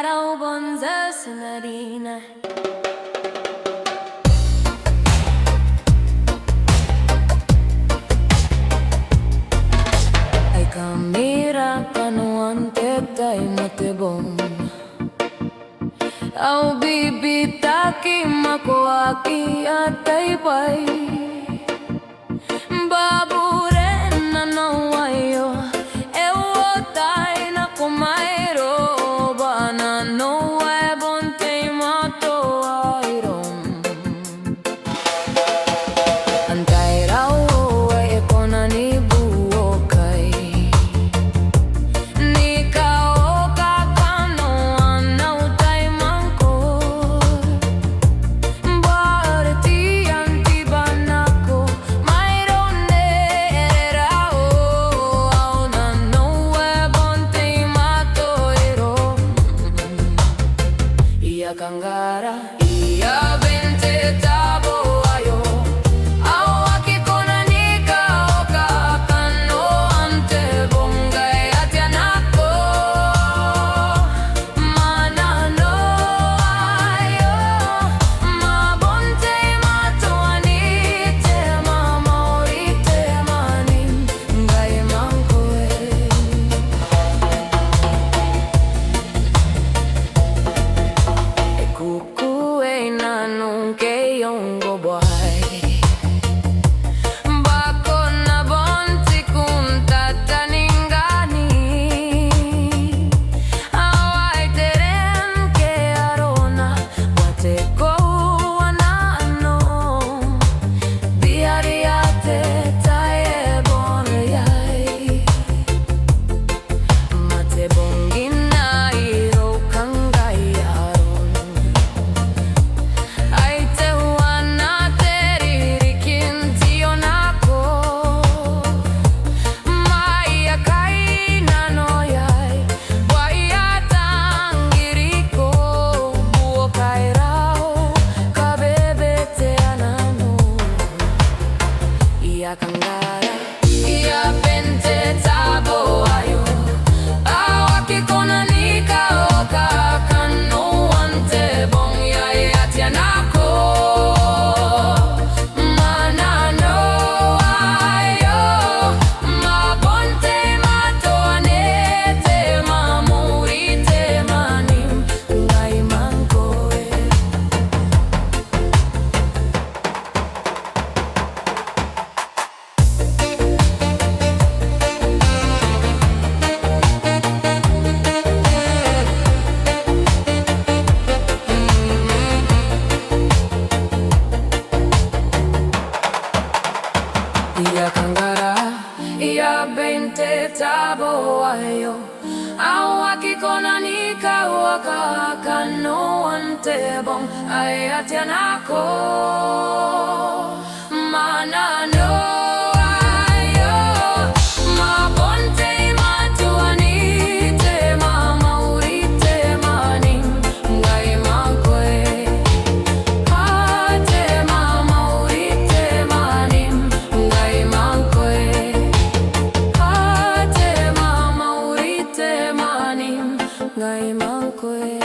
araw bonza senarina. Ay kamera kanuante tay matebong au bibitaki makuaki atay bay baburen na nawayo ewo tay na kumairo bana no ebonte mato airom antay raw ay ekonani buokay Kangara iya bente tabo ayo awaki konanika oka kano ante bongay atyanako manano ayo mabonte matoanite mamaorite manin ngay mangkoe kuku'y nanong kayong goboy bako na bonti kung tataningani away teren ke arona wate ko anano diariate taye bonayay mate bongin na iro kang gayaron Kangara iya bente tabo ayo awaki konanika oka kano ante bongyay atyanako manano ayo mabonte matoanete mamurite manim ngay mangkoe Iya kangara, iya bente tabo ayo awaki konanika waka kano ante bong ay atyanako manano ayo mabonte matuanite mamaurite maning ngay mangkoe ate mamaurite maning ngay mangkoe ate mamaurite maning ngay mangkoe